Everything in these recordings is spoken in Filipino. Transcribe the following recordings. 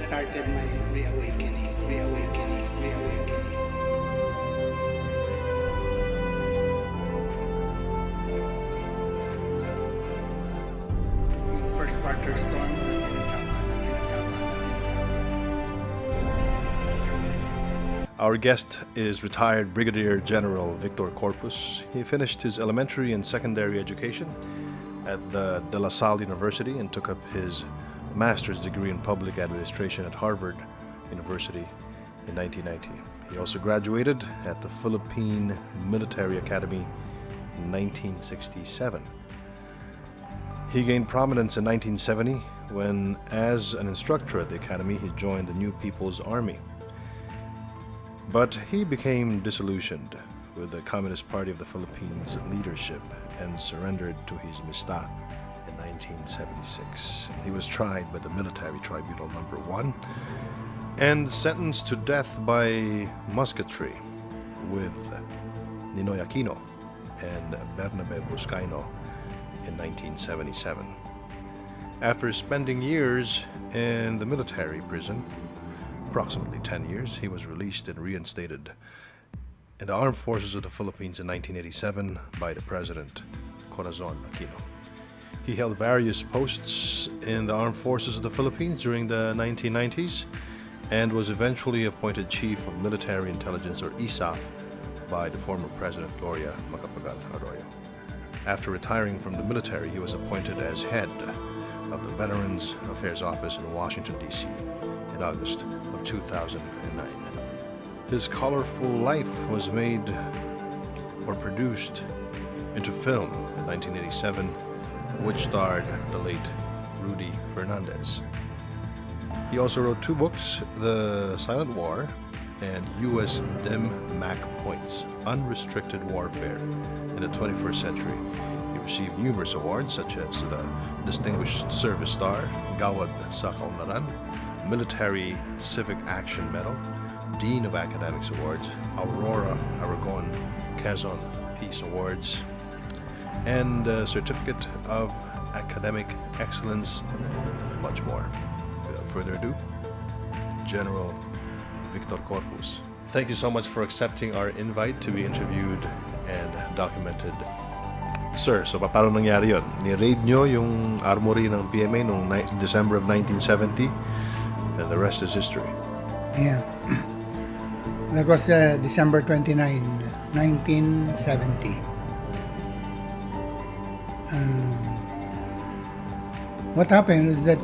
started my reawakening. Yung first quarter storm. Our guest is retired Brigadier General Victor Corpus. He finished his elementary and secondary education at the De La Salle University and took up his master's degree in public administration at Harvard University in 1990. He also graduated at the Philippine Military Academy in 1967. He gained prominence in 1970 when, as an instructor at the academy, he joined the New People's Army. But he became disillusioned with the Communist Party of the Philippines leadership and surrendered to his mista in 1976. He was tried by the Military Tribunal No. 1 and sentenced to death by musketry with Ninoy Aquino and Bernabe Buscaino in 1977. After spending years in the military prison, approximately 10 years, he was released and reinstated in the Armed Forces of the Philippines in 1987 by the President Corazon Aquino. He held various posts in the Armed Forces of the Philippines during the 1990s and was eventually appointed Chief of Military Intelligence, or ISAF, by the former President Gloria Macapagal Arroyo. After retiring from the military, he was appointed as head of the Veterans Affairs Office in Washington, D.C. in August of 2009. His colorful life was made or produced into film in 1987, which starred the late Rudy Fernandez. He also wrote two books, The Silent War and U.S. Dem Mac Points, Unrestricted Warfare in the 21st Century. He received numerous awards such as the Distinguished Service Star, Gawad sa Kaunlaran, Military Civic Action Medal, Dean of Academics Awards, Aurora Aragon Quezon Peace Awards, and Certificate of Academic Excellence, and much more. Without further ado, General Victor Corpus. Thank you so much for accepting our invite to be interviewed and documented. Sir, so paano nangyari yun? Ni-raid nyo yung armory ng PMA noong December of 1970, and the rest is history. Yeah. That was December 29, 1970. What happened is that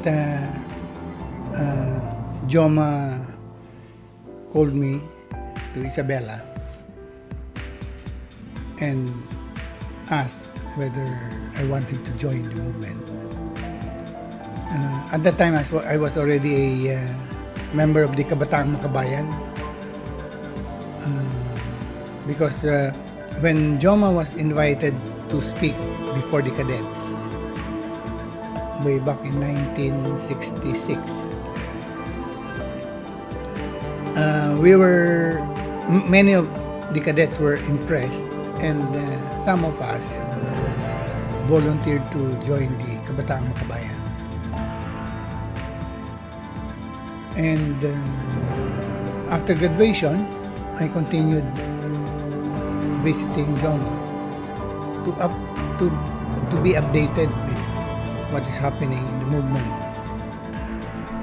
Joma called me to Isabela and asked whether I wanted to join the movement. At that time, I was already a member of the Kabataang Makabayan because when Joma was invited to speak before the cadets way back in 1966, many of the cadets were impressed, and some of us volunteered to join the Kabataang Makabayan. And after graduation, I continued visiting Joma to be updated with what is happening in the movement.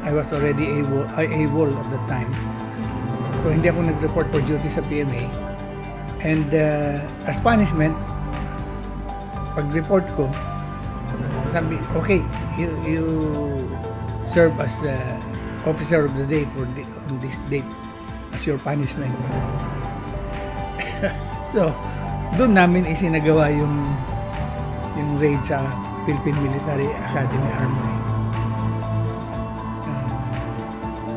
I was already AWOL at that time, so hindi ako nag-report for duty sa PMA. And as punishment, pag-report ko, sabi, okay, you serve as officer of the day on this date as your punishment. So, doon namin isinagawa yung raid sa Philippine Military Academy Armory.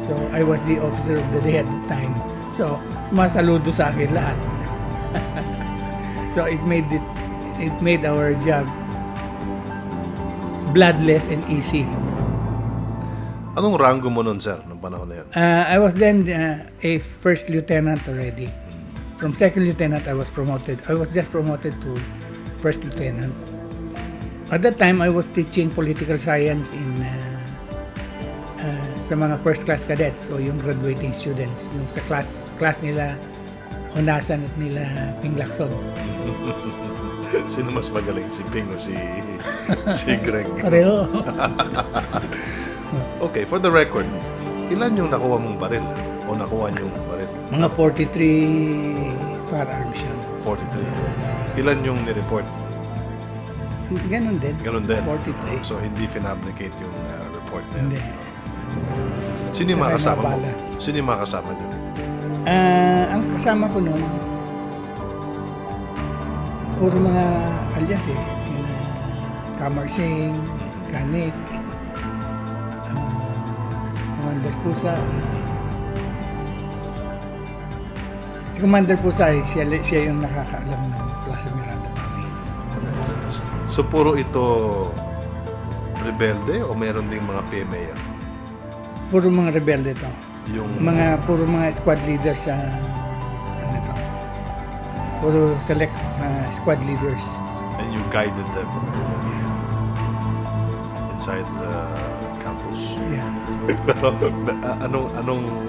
So, I was the officer of the day at the time. So, masaludo sa akin lahat. So, it made our job bloodless and easy. Anong rango mo nun, sir, nung panahon na yan? I was then a first lieutenant already. From second lieutenant, I was promoted. I was just promoted to first lieutenant. At that time, I was teaching political science in sa mga first class cadets o yung graduating students, yung sa class nila Honasan at nila Pinglakson. Sino mas magaling? Si Ping o si Greg? Pareho. Okay, for the record, ilan yung nakuha mong baril? O nakuha niyong baril? Mga 43 firearms yun. 43. Ilan yung nireport? Ganon din. Ganun din. 43. So, hindi finabricate yung report niya. Hindi. Sino yung mga Saka kasama mo? nabala. Sino yung mga kasama niyo? Ang kasama ko noon, puro mga alias eh. Sina Kamar Singh, Kanik, Commander Pusa. Si Commander Pusa eh, siya yung nakakaalam ng Plaza Miranda kami. So, puro ito rebelde o meron ding mga PMA yan? Puro mga rebelde to. Yung Puro mga squad leaders sa ano to. Puro select squad leaders. and you guided them inside the campus. Yeah.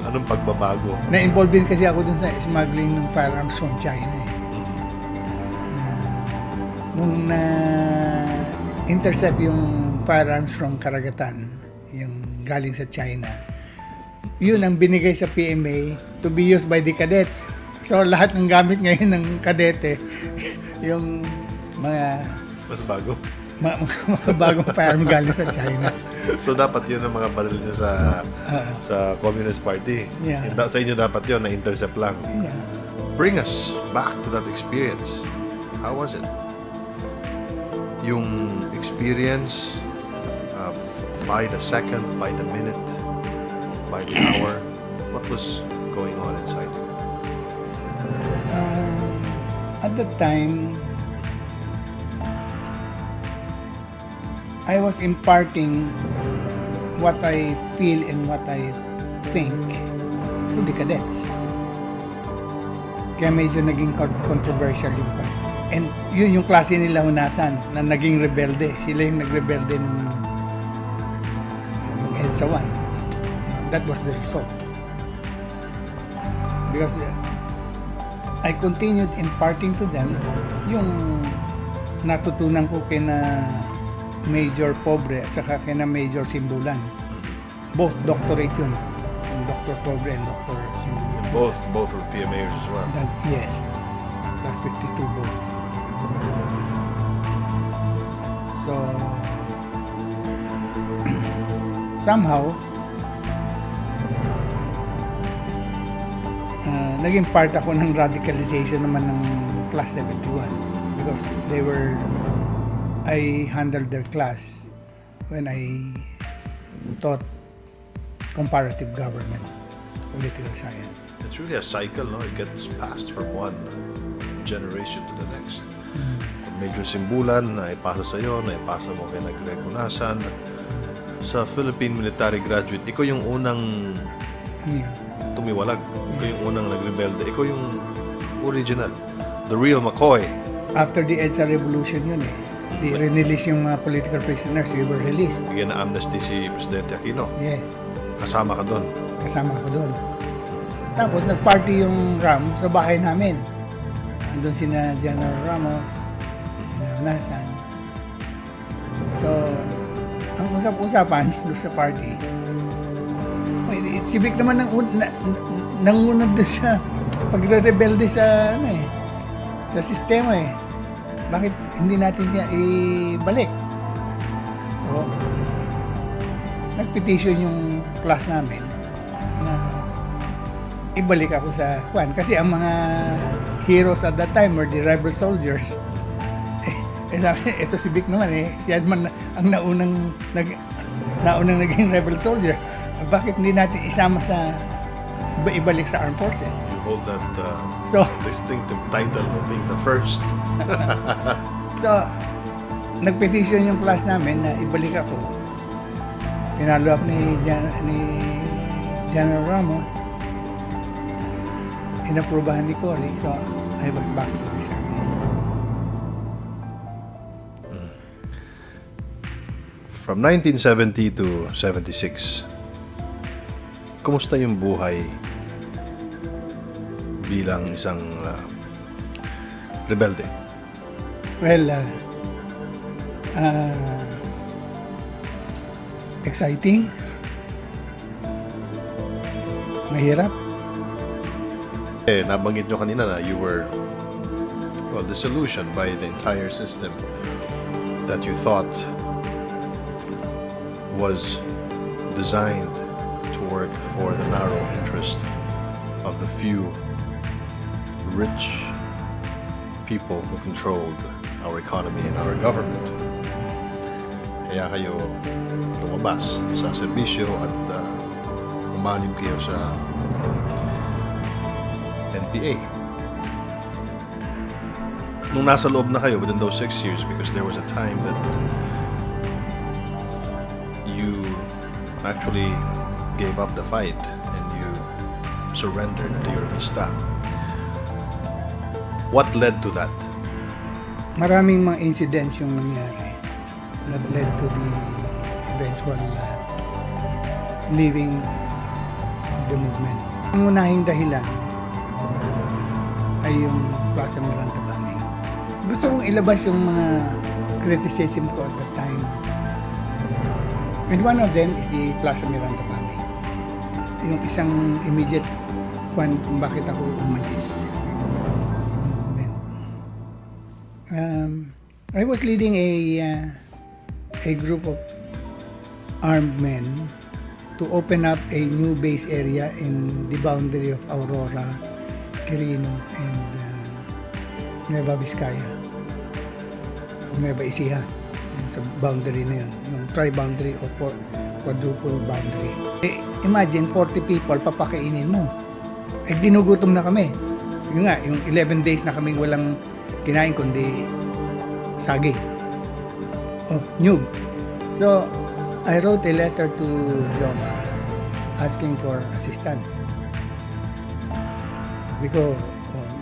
anong pagbabago? Na-involved din kasi ako dun sa smuggling ng firearms from China eh. Nung na-intercept yung firearms from Karagatan, yung galing sa China, yun ang binigay sa PMA to be used by the cadets. So lahat ng gamit ngayon ng kadete, yung mga Mas bago. mga bagong firearm galing sa China. So dapat yun ang mga baril nyo sa Communist Party. Yeah. Sa inyo dapat yun, na-intercept lang. Yeah. Bring us back to that experience. How was it? Yung experience by the second, by the minute, by the hour, what was going on inside? At that time, I was imparting what I feel and what I think to the cadets. Kaya medyo naging controversial yung part. And yun yung klase nila Hunasan na naging rebelde. Sila yung nagrebelde nung EDSA 1. That was the result. Because I continued imparting to them yung natutunan ko kina Major Pobre at saka kina Major Simbulan. Both doctorate yun. Dr. Pobre and Dr. Simbulan. Both were PMAers as well. Yes. Plus 52 both. So, somehow, naging part ako ng radicalization naman ng Class 71 because I handled their class when I taught comparative government, political science. It's really a cycle, no? It gets passed from one generation to the next. Major Simbulan, naipasa sa'yo, naipasa mo kay Greg Hunasan. Sa Philippine Military Graduate, ikaw yung unang tumiwalag. Ikaw yung unang nagrebelde. Ikaw yung original. The real McCoy. After the EDSA revolution yun eh. Di release yung mga political prisoners. We were released. Bigyan na amnesty si Presidente Aquino. Yeah. Kasama ka doon. Kasama ako doon. Tapos nag-party yung RAM sa bahay namin. Andun sina General Ramos, sina Hunasan. So, ang usap-usapan doon sa party, si Vic naman nangunod doon sa pagre-rebelde sa sa sistema eh. Bakit hindi natin siya ibalik? So, nag-petition yung class namin na ibalik ako sa Juan. Kasi ang mga heroes at that time were the rebel soldiers. Sabi, ito si Vic naman eh. Siya naman ang naunang naging rebel soldier. Bakit hindi natin isama sa ibalik sa armed forces? You hold that So, distinctive title of being the first. So, nag-petition yung class namin na ibalik ako. Pinalo up ni General Ramos. Inaprubahan ni Cory. So, I was back to the service. From 1970 to 76, kumusta yung buhay bilang isang rebelde? Well, exciting, mahirap. Nabanggit nyo kanina na you were, well, disillusioned by the entire system that you thought was designed to work for the narrow interest of the few rich people who controlled our economy and our government. Kaya kayo lumabas sa serbisyo at umanib kayo sa NPA. Nung nasa loob na kayo within those 6 years, because there was a time that you actually gave up the fight and you surrendered to your mista. What led to that? Maraming mga incidents yung nangyari that led to the eventual leaving of the movement. Ang unahing dahilan ay yung Plaza Miranda bombing. Gusto kong ilabas yung mga criticism ko at that time. And one of them is the Plaza Miranda bombing. Yung isang immediate kung bakit ako umalis. I was leading a group of armed men to open up a new base area in the boundary of Aurora, Quirino, and Nueva Vizcaya, Nueva Ecija, sa boundary na yun, yung tri-boundary o quadruple boundary. Imagine 40 people papakainin mo. Dinugutom na kami. Yun nga, yung 11 days na kaming walang kinain kundi saging. Nyug. So, I wrote a letter to Jomar asking for assistance. Sabi ko,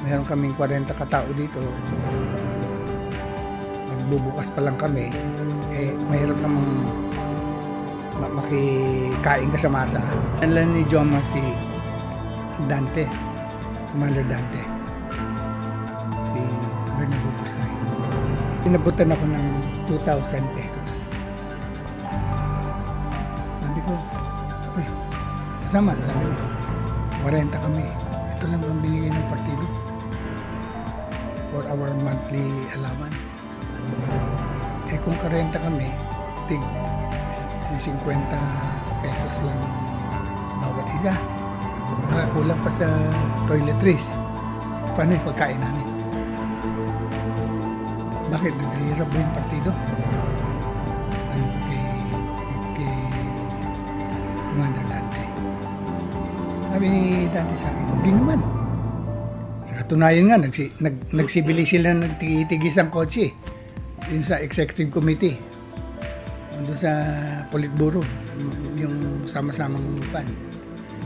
meron kaming 40 katao dito. Magbubukas pa lang kami. Mahirap namang makikain ka sa masa. Nalan ni Jomar si Dante, Commander Dante. Pinabutan ako ng 2,000 pesos. Sabi ko, uy, kasama, sabi ko, 40 kami. Ito lang ang binigay ng partido for our monthly allowance. Kung 40 kami, tig 50 pesos lang bawat isa. Kulang pa sa toiletries. Paano yung pagkain namin? Bakit naghihirap ba yung partido? Kay Commander Dante. Sabi ni Dante sa akin, hindi naman. Sa katunayan nga, nagsibili sila ng tigitigis ang kotse. Yun sa executive committee. Doon sa Politburo. Yung sama-samang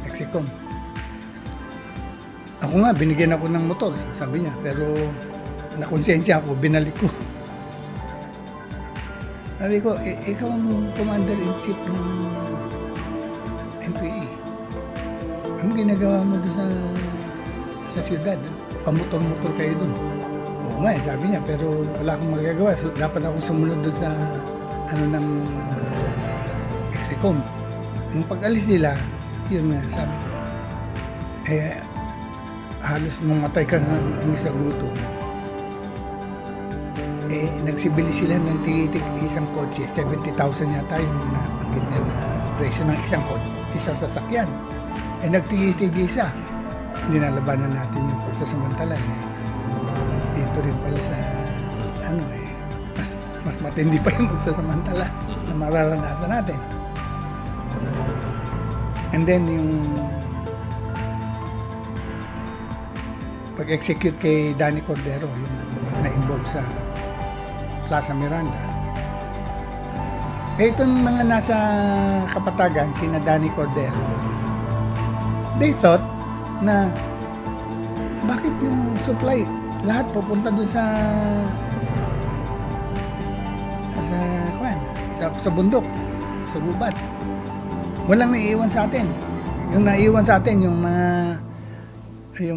Execom. Ako nga, binigyan ako ng motor, sabi niya. Pero nakonsensya ako, binalik ko. Sabi ko, ikaw ang commander-in-chief ng NPA. Ano ginagawa mo doon sa syudad? Pamotor-motor kayo doon. Oo nga, sabi niya, pero wala akong magagawa. So, dapat ako sumunod doon sa ng Execom. Nung pag-alis nila, yun nga, sabi ko, halos mamatay ka na sa gutom. Nagsibili sila ng tigitig isang kotse, 70,000 yata yung nabanggit niya na presyo ng isang sasakyan. Nagtigitig isa. Linalabanan natin yung pagsasamantala. Dito rin pala sa mas matindi pa yung pagsasamantala na mararanasan natin. And then yung pag-execute kay Danny Cordero, yung na-involve sa Plaza Miranda. Itong mga nasa Kapatagan, sina Danny Cordero, they thought na bakit yung supply lahat pupunta dun sa bundok, sa gubat. Walang naiiwan sa atin. Yung naiwan sa atin, yung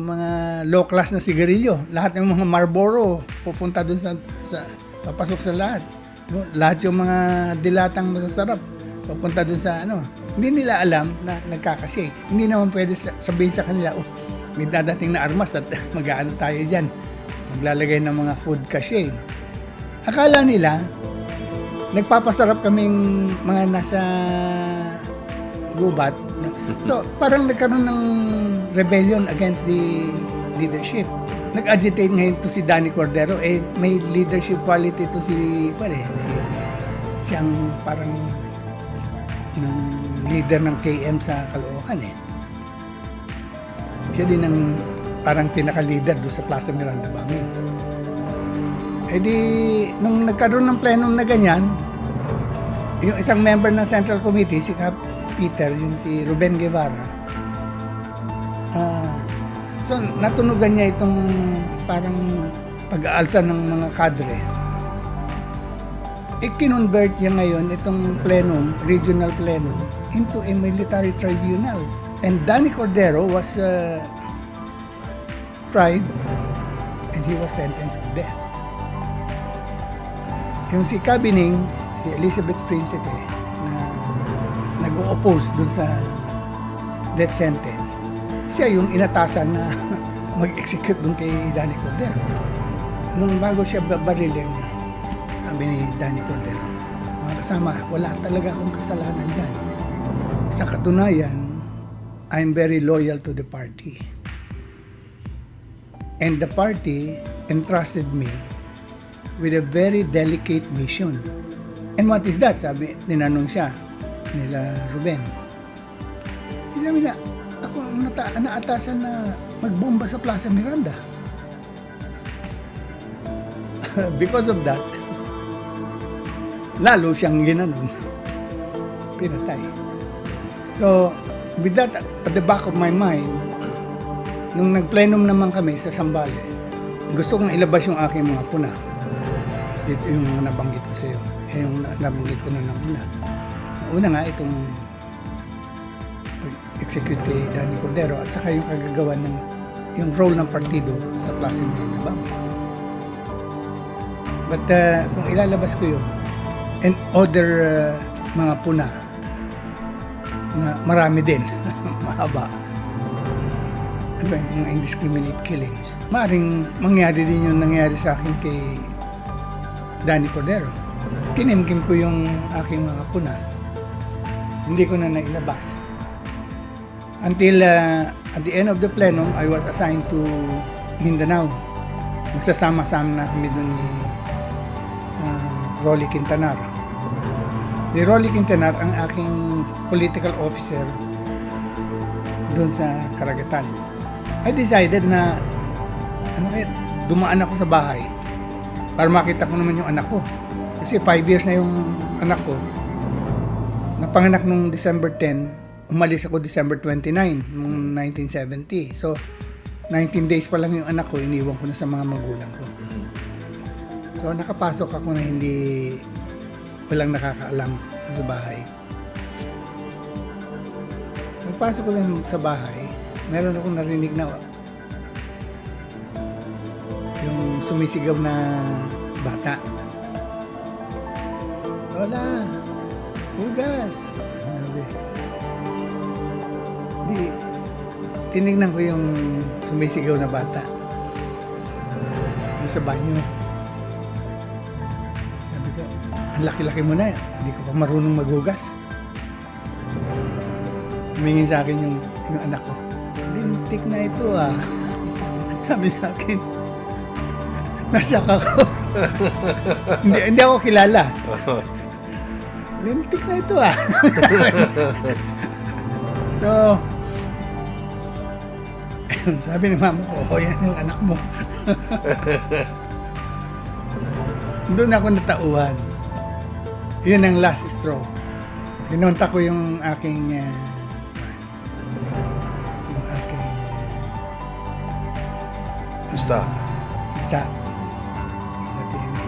mga low class na sigarilyo, lahat ng mga Marlboro pupunta dun sa papasok sa lahat. No? Lahat yung mga dilatang masasarap pupunta dun sa ano. Hindi nila alam na nagkakasya. Hindi naman pwede sabihin sa kanila, oh, may dadating na armas at mag-aano tayo dyan. Maglalagay ng mga food cachet. Akala nila, nagpapasarap kaming mga nasa gubat. So, parang nagkaroon ng rebellion against the leadership. Nag-agitate ngayon to si Danny Cordero. May leadership quality to siyang parang ng leader ng KM sa Caloocan Siya din ang parang pinaka-leader doon sa Plaza Miranda bombing. Nung nagkaroon ng plenum na ganyan, yung isang member ng Central Committee, si Cap Peter, yung si Ruben Guevara, so natunugan niya itong parang pag-aalsa ng mga cadre. Kinonvert niya ngayon itong plenum, regional plenum, into a military tribunal. And Danny Cordero was tried and he was sentenced to death. Yung si Cabining, si Elizabeth Principe, na nag-oppose dun sa death sentence, siya yung inatasan na mag-execute dun kay Danny Cordero. Nung bago siya barilin, sabi ni Danny Cordero, mga kasama, wala talaga akong kasalanan dyan. Sa katunayan, I'm very loyal to the party. And the party entrusted me with a very delicate mission. And what is that? Sabi, tinanong siya nila Ruben. Sabi na, ako ang naatasan na magbomba sa Plaza Miranda. Because of that, lalo siyang ginanon. Pinatay. So, with that at the back of my mind, nung nagplenum naman kami sa Zambales, gusto kong ilabas yung aking mga puna. Dito yung mga nabanggit ko sa iyo. Yung nabanggit ko na una. Una nga itong execute kay Danny Cordero at saka yung kagagawa ng yung role ng partido sa Plaza Miranda bombing. But kung ilalabas ko yun, and other mga puna na marami din, mahaba. Ano yung mga indiscriminate killings. Maaring mangyari din yung nangyari sa akin kay Danny Cordero. Kinimkim ko yung aking mga puna. Hindi ko na nailabas. Until at the end of the plenum, I was assigned to Mindanao. Magsasama-sama na kami doon ni Rolly Quintanar. Ni Rolly Quintanar ang aking political officer doon sa Karagatan. I decided na dumaan ako sa bahay para makita ko naman yung anak ko. Kasi 5 years na yung anak ko. Napanganak nung December 10, umalis ako December 29 noong 1970. So, 19 days pa lang yung anak ko, iniwan ko na sa mga magulang ko. So, nakapasok ako na walang nakakaalam sa bahay. Pagpasok ko lang sa bahay, meron akong narinig na yung sumisigaw na bata. Lola, hugas. Sabi. Tinignan ko yung sumisigaw na bata. Nasa banyo. Sabi ko, ang laki-laki mo na, hindi ko pa marunong maghugas. Humingin sa akin yung anak ko. Lintik na ito ah. Sabi sa akin, nasyak ako. hindi ako kilala. Lintik na ito ah. So, sabi ni mama ko, yan yung anak mo. Doon ako natauhan. Yun ang last straw. Pinunta ko yung aking Basta. Sa PMA.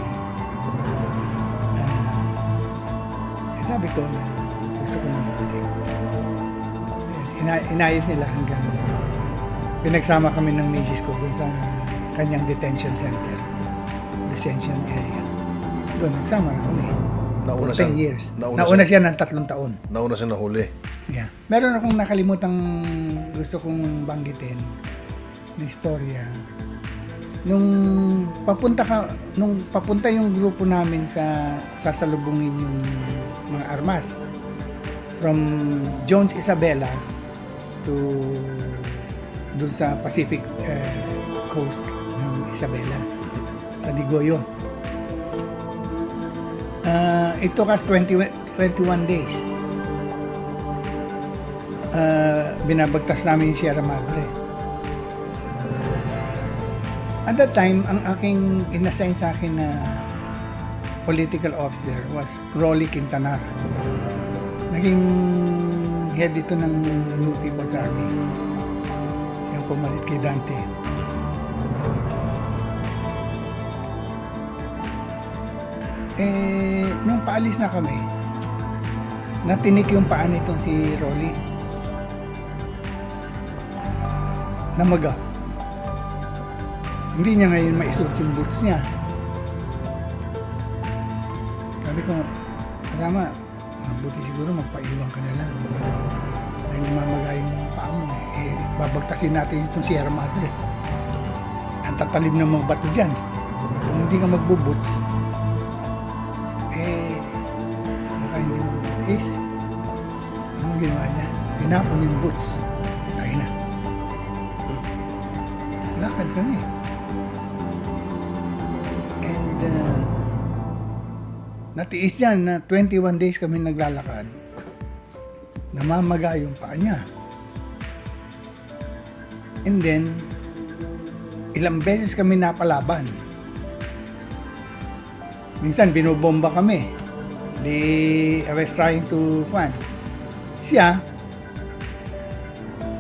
Sabi ko na gusto ko nang bumalik. inayos nila hanggang pinagsama kami ng misis ko doon sa kanyang detention center, detention area. Doon nagsama na kami. Nauna For 10 years. Nauna siya ng 3 taon. Nauna siya nahuli. Yeah. Meron akong nakalimutang gusto kong banggitin na istorya. Nung papunta yung grupo namin sa sasalubungin yung mga armas from Jones Isabela to dun sa Pacific coast ng Isabela sa Digoyo. It took us 21 days. Binabagtas namin yung Sierra Madre. At that time, ang aking inassign sa akin na political officer was Rolly Quintanar. Naging head ito ng New People's Army. Siyang pumalit kay Dante. Nung paalis na kami, natinik yung paa nitong si Rolly. Namaga. Hindi niya ngayon maisuot yung boots niya. Sabi ko, kasama, mabuti siguro magpaiwan ka na lang. Dahil mamaga yung paa mo babagtasin natin itong Sierra Madre. Ang tatalim ng mga bato dyan. Kung hindi ka magbuboots, baka hindi mo matiis. Anong ginawa niya? Tinapon yung boots. Tayo na. Lakad kami. And natiis yan na 21 days kami naglalakad. Namamaga yung paa niya. And then, ilang beses kami napalaban. Minsan binobomba kami. I was trying to siya,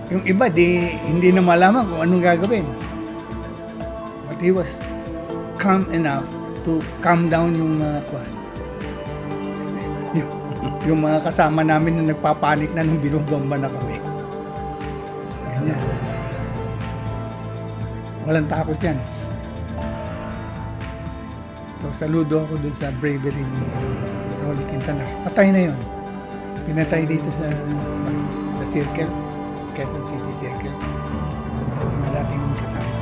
yung iba hindi na malaman kung anong gagawin. But he was calm enough to calm down yung yung mga kasama namin na nagpapanik na nung binobomba na kami. Ganyan. Walang takot yan. So, saludo ako dun sa bravery ni Rolly Quintanar. Patay na yun. Pinatay dito sa Circle, Quezon City Circle. Mga dating kasama.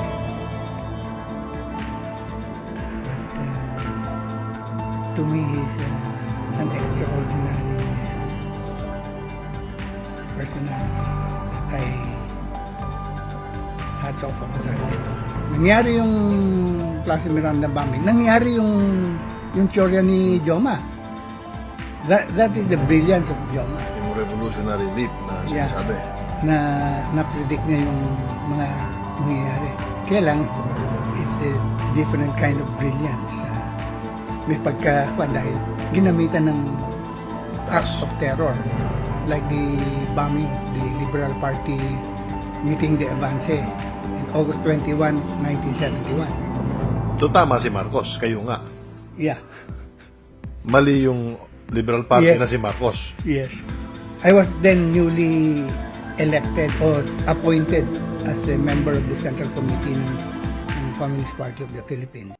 But to me, he's an extraordinary personality that I hats off ako sa kanya. Nangyari yung Plaza Miranda bombing. Nangyari yung teorya ni Jomar. That is the brilliance of Jomar. Yung revolutionary leap na sinasabi. Na predict niya yung mga nangyayari. Kaya lang, it's a different kind of brilliance. May dahil ginamitan ng acts of terror. Like the bombing of the Liberal Party meeting the Avance in August 21, 1971. So tama si Marcos, kayo nga. Yeah. Mali yung Liberal Party na si Marcos. Yes. I was then newly elected or appointed as a member of the Central Committee ng Communist Party of the Philippines.